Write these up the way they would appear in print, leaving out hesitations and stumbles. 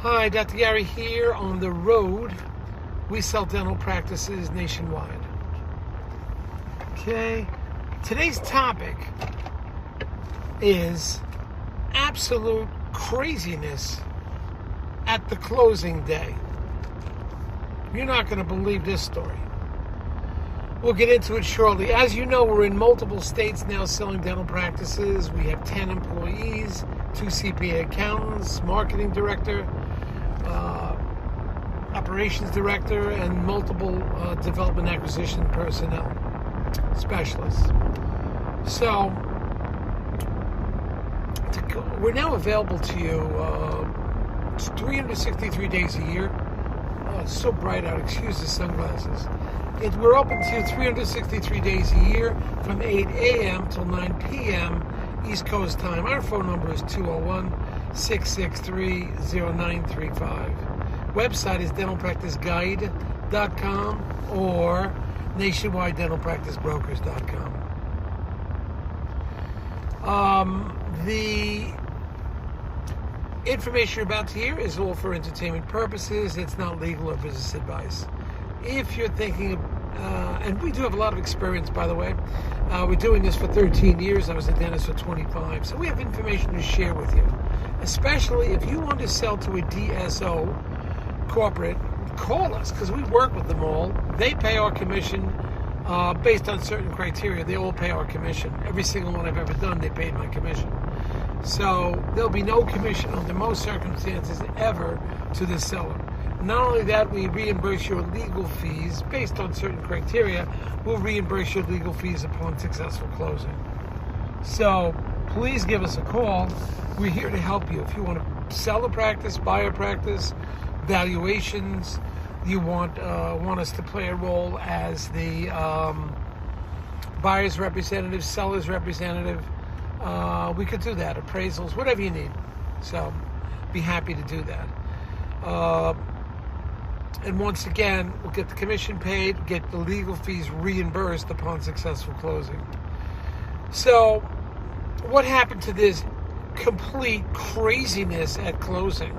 Hi, Dr. Gary here on the road. We sell dental practices nationwide. Okay, today's topic is absolute craziness at the closing day. You're not going to believe this story. We'll get into it shortly. As you know, we're in multiple states now selling dental practices. We have 10 employees, 2 CPA accountants, marketing director, operations director, and multiple development acquisition personnel specialists. So we're now available to you 363 days a year. Oh, it's so bright out. Excuse the sunglasses. We're open to you 363 days a year from 8 a.m. till 9 p.m. East Coast time. Our phone number is 201-663-0935. Website is dentalpracticeguide.com or nationwidedentalpracticebrokers.com. The information you're about to hear is all for entertainment purposes. It's not legal or business advice. If you're thinking of, and we do have a lot of experience, by the way. We're doing this for 13 years. I was a dentist for 25. So we have information to share with you. Especially if you want to sell to a DSO corporate, call us, because we work with them all. They pay our commission based on certain criteria. They all pay our commission. Every single one I've ever done, they paid my commission. So there'll be no commission under most circumstances ever to the seller. Not only that, we reimburse your legal fees based on certain criteria. We'll reimburse your legal fees upon successful closing. So please give us a call. We're here to help you. If you want to sell a practice, buy a practice, valuations, you want us to play a role as the buyer's representative, seller's representative, we could do that. Appraisals, whatever you need. So be happy to do that. And once again, we'll get the commission paid, get the legal fees reimbursed upon successful closing. So what happened to this complete craziness at craziness?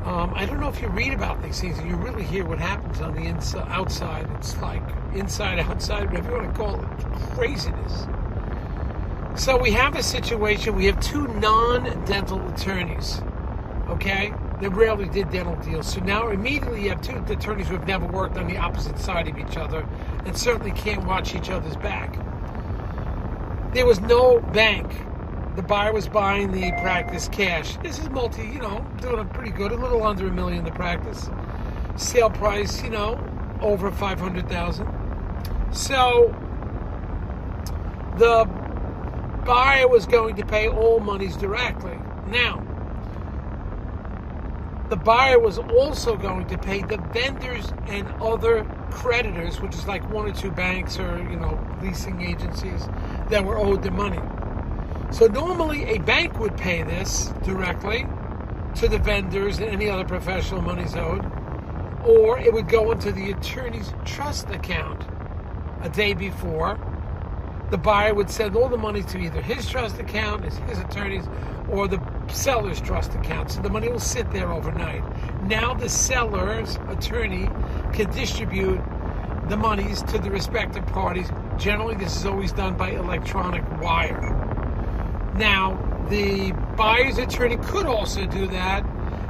I don't know if you read about these things and you really hear what happens on the inside, outside. It's like inside, outside, whatever you want to call it. Craziness. So we have a situation. We have 2 non-dental attorneys. Okay? They rarely did dental deals. So now immediately you have 2 attorneys who have never worked on the opposite side of each other and certainly can't watch each other's back. There was no bank. The buyer was buying the practice cash. This is doing it pretty good. A little under $1 million the practice. Sale price, over $500,000. So the buyer was going to pay all monies directly. Now, the buyer was also going to pay the vendors and other creditors, which is like 1 or 2 banks or, leasing agencies that were owed the money. So normally a bank would pay this directly to the vendors and any other professional monies owed, or it would go into the attorney's trust account a day before. The buyer would send all the money to either his trust account, his attorney's, or the seller's trust account. So the money will sit there overnight. Now the seller's attorney can distribute the monies to the respective parties. Generally, this is always done by electronic wire. Now, the buyer's attorney could also do that,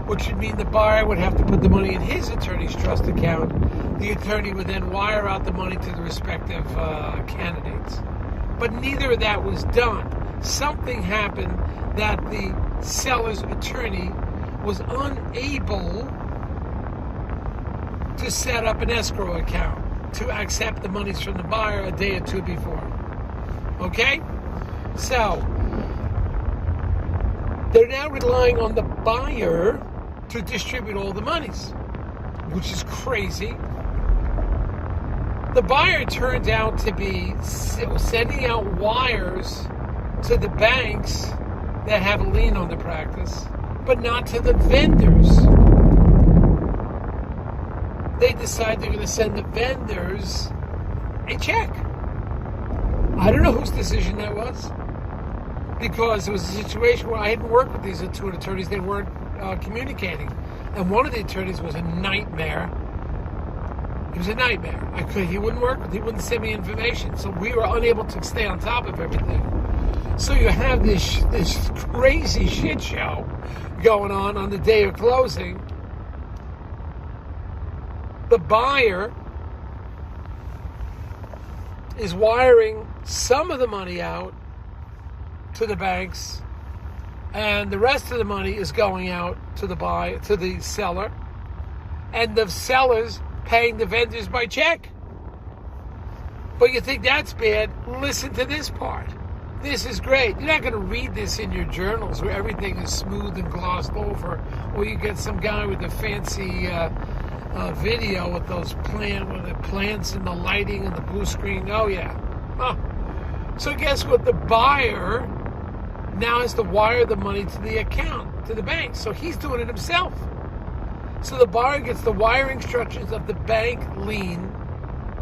which would mean the buyer would have to put the money in his attorney's trust account. The attorney would then wire out the money to the respective candidates. But neither of that was done. Something happened that the seller's attorney was unable to set up an escrow account to accept the monies from the buyer a day or 2 before. Okay? So they're now relying on the buyer to distribute all the monies, which is crazy. The buyer turned out to be sending out wires to the banks that have a lien on the practice, but not to the vendors. They decide they're going to send the vendors a check. I don't know whose decision that was, because it was a situation where I hadn't worked with these two attorneys. They weren't communicating. And one of the attorneys was a nightmare. He was a nightmare. He wouldn't work with. He wouldn't send me information, so we were unable to stay on top of everything. So you have this crazy shit show going on the day of closing. The buyer is wiring some of the money out to the banks, and the rest of the money is going out to the seller, and the seller's paying the vendors by check. But you think that's bad? Listen to this part. This is great. You're not going to read this in your journals where everything is smooth and glossed over, or you get some guy with a fancy video with those plants and the lighting and the blue screen. Oh yeah. Huh. So guess what? The buyer now has to wire the money to the account, to the bank. So he's doing it himself. So the buyer gets the wire instructions of the bank lien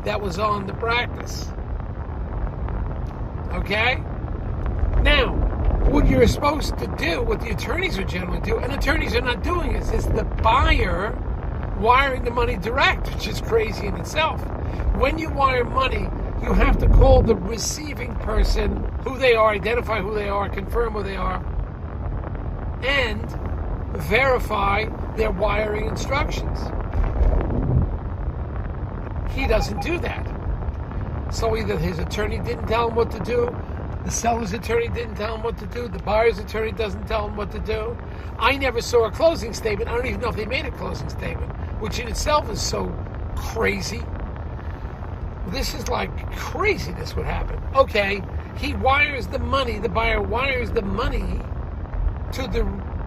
that was on the practice. Okay? Now, what you're supposed to do, what the attorneys would generally do, and attorneys are not doing this, is the buyer wiring the money direct, which is crazy in itself. When you wire money, you have to call the receiving person who they are, identify who they are, confirm who they are, and verify their wiring instructions. He doesn't do that. So either his attorney didn't tell him what to do, the seller's attorney didn't tell him what to do, the buyer's attorney doesn't tell him what to do. I never saw a closing statement. I don't even know if they made a closing statement, which in itself is so crazy. This is like craziness would happen. Okay, he wires the money, the buyer wires the money to the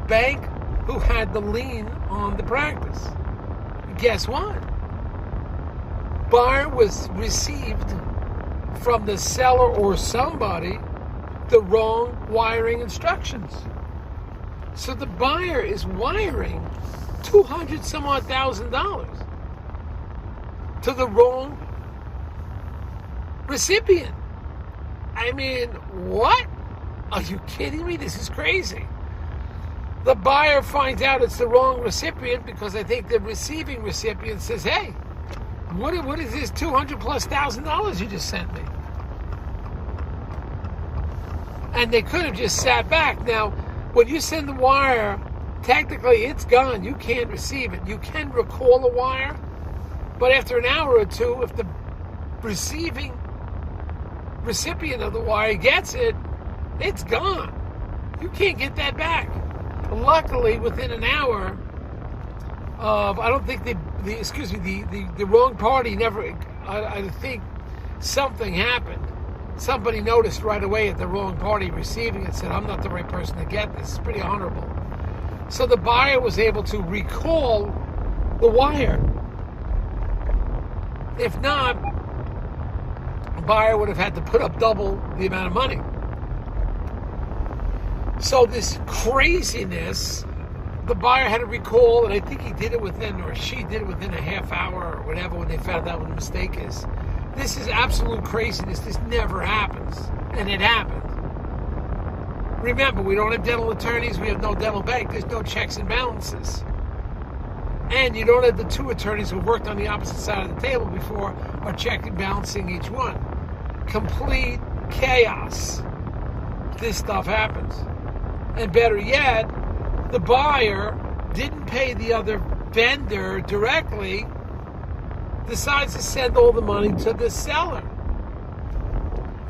bank who had the lien on the practice. Guess what? Buyer was received from the seller or somebody the wrong wiring instructions. So the buyer is wiring $200 some odd thousand to the wrong recipient. I mean, what? Are you kidding me? This is crazy. The buyer finds out it's the wrong recipient because I think the receiving recipient says, hey, what is this $200,000+ you just sent me? And they could have just sat back. Now, when you send the wire, technically it's gone. You can't receive it. You can recall a wire, but after an hour or two, if the receiving recipient of the wire gets it, it's gone. You can't get that back. Luckily, within an hour of, I don't think the wrong party never, I think something happened. Somebody noticed right away at the wrong party receiving it, said, I'm not the right person to get this. It's pretty honorable. So the buyer was able to recall the wire. If not, the buyer would have had to put up double the amount of money. So this craziness, the buyer had to recall, and I think he did it within, or she did it within a half hour or whatever when they found out what the mistake is. This is absolute craziness. This never happens. And it happened. Remember, we don't have dental attorneys. We have no dental bank. There's no checks and balances. And you don't have the two attorneys who worked on the opposite side of the table before are checking and balancing each one. Complete chaos. This stuff happens. And better yet, the buyer didn't pay the other vendor directly, decides to send all the money to the seller.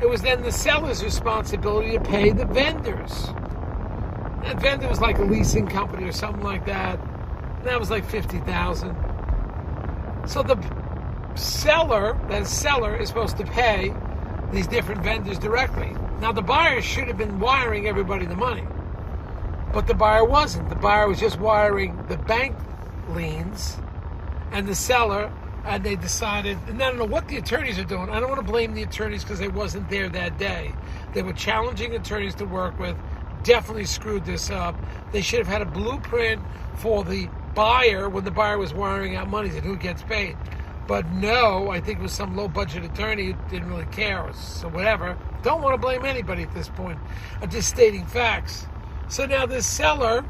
It was then the seller's responsibility to pay the vendors. That vendor was like a leasing company or something like that. And that was like $50,000. So the seller is supposed to pay these different vendors directly. Now the buyer should have been wiring everybody the money. But the buyer wasn't. The buyer was just wiring the bank liens and the seller, and they decided, and I don't know what the attorneys are doing. I don't want to blame the attorneys because they wasn't there that day. They were challenging attorneys to work with, definitely screwed this up. They should have had a blueprint for the buyer when the buyer was wiring out money and who gets paid. But no, I think it was some low-budget attorney who didn't really care, so whatever. Don't want to blame anybody at this point. I'm just stating facts. So now this seller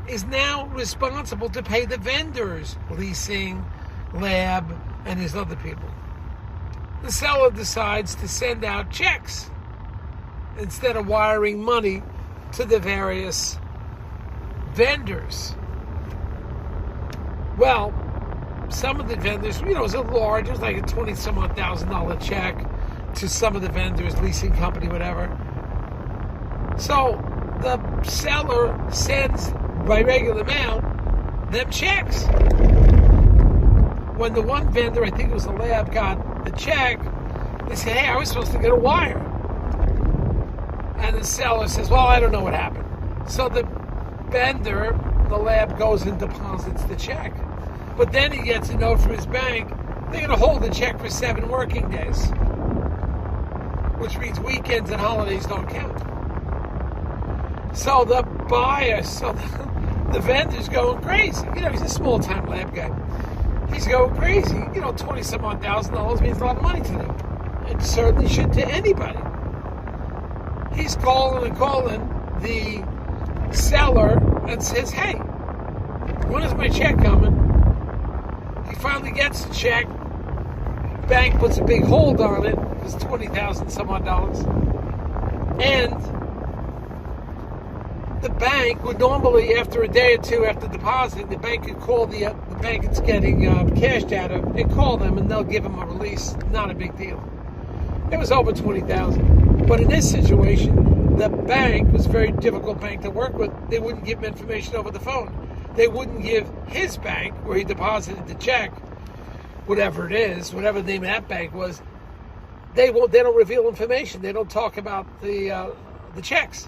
is now responsible to pay the vendors, leasing, lab, and his other people. The seller decides to send out checks instead of wiring money to the various vendors. Well, some of the vendors, it was a large, it was like a $20,000 check to some of the vendors, leasing company, whatever. So the seller sends by regular mail them checks. When the one vendor, I think it was the lab, got the check, they said, hey, I was supposed to get a wire. And the seller says, well, I don't know what happened. So the vendor, the lab, goes and deposits the check. But then he gets a note from his bank, they're going to hold the check for 7 working days, which means weekends and holidays don't count. So the buyer, the vendor's going crazy. He's a small-time lab guy. He's going crazy. $20,000 means a lot of money to them. It certainly should to anybody. He's calling the seller and says, hey, when is my check coming? He finally gets the check. Bank puts a big hold on it. It's $20,000 some odd dollars. And the bank would normally, after a day or two after depositing, the bank could call the bank it's getting cashed out of and call them, and they'll give them a release. Not a big deal. It was over $20,000. But in this situation, the bank was a very difficult bank to work with. They wouldn't give him information over the phone. They wouldn't give his bank, where he deposited the check, whatever it is, whatever the name of that bank was, they don't reveal information. They don't talk about the checks.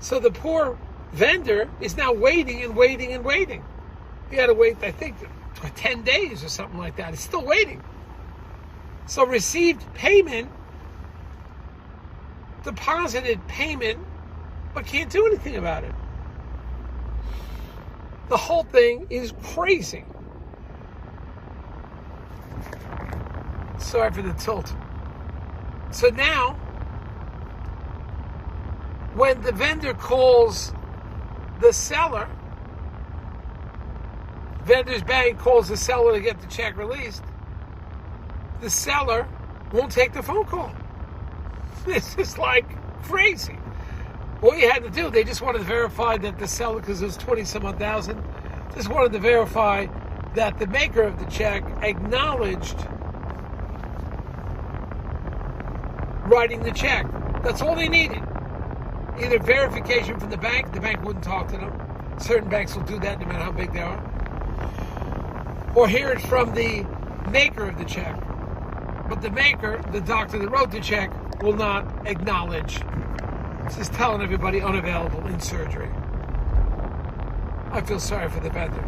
So the poor vendor is now waiting and waiting and waiting. He had to wait, I think, 10 days or something like that. He's still waiting. So received payment, deposited payment, but can't do anything about it. The whole thing is crazy. Sorry for the tilt. So now, when the vendor calls the seller, vendor's bank calls the seller to get the check released, the seller won't take the phone call. This is like crazy. All you had to do, they just wanted to verify that the seller, because it was 20-some-odd thousand, just wanted to verify that the maker of the check acknowledged writing the check. That's all they needed. Either verification from the bank wouldn't talk to them. Certain banks will do that no matter how big they are. Or hear it from the maker of the check. But the maker, the doctor that wrote the check, will not acknowledge. This is telling everybody unavailable in surgery. I feel sorry for the vendor.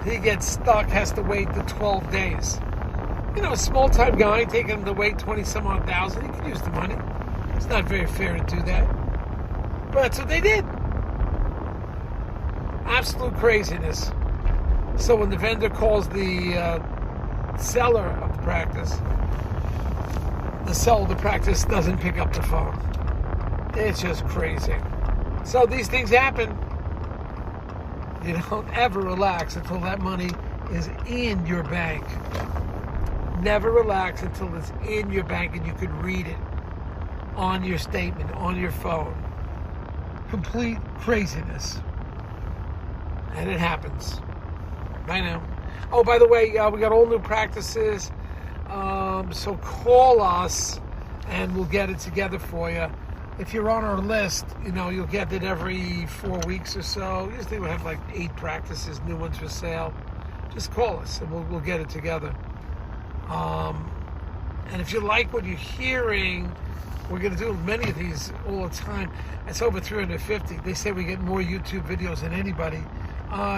He gets stuck, has to wait the 12 days. A small-time guy taking him to wait 20-some-odd thousand, he could use the money. It's not very fair to do that. But that's what they did. Absolute craziness. So when the vendor calls the seller of the practice, the seller of the practice doesn't pick up the phone. It's just crazy. So these things happen. You don't ever relax until that money is in your bank. Never relax until it's in your bank and you could read it on your statement, on your phone. Complete craziness. And it happens. I know. Oh, by the way, we got all new practices. So call us and we'll get it together for you. If you're on our list, you'll get it every 4 weeks or so. Usually we'll have like 8 practices, new ones for sale. Just call us and we'll get it together. And if you like what you're hearing, we're going to do many of these all the time. It's over 350. They say we get more YouTube videos than anybody.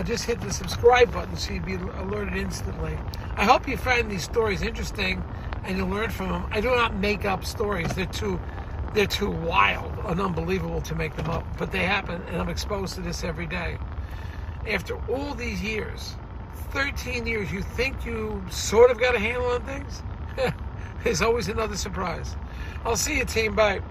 Just hit the subscribe button so you'll be alerted instantly. I hope you find these stories interesting and you learn from them. I do not make up stories. They're too wild and unbelievable to make them up. But they happen, and I'm exposed to this every day. After all these years, 13 years, you think you sort of got a handle on things? There's always another surprise. I'll see you, team. Bye.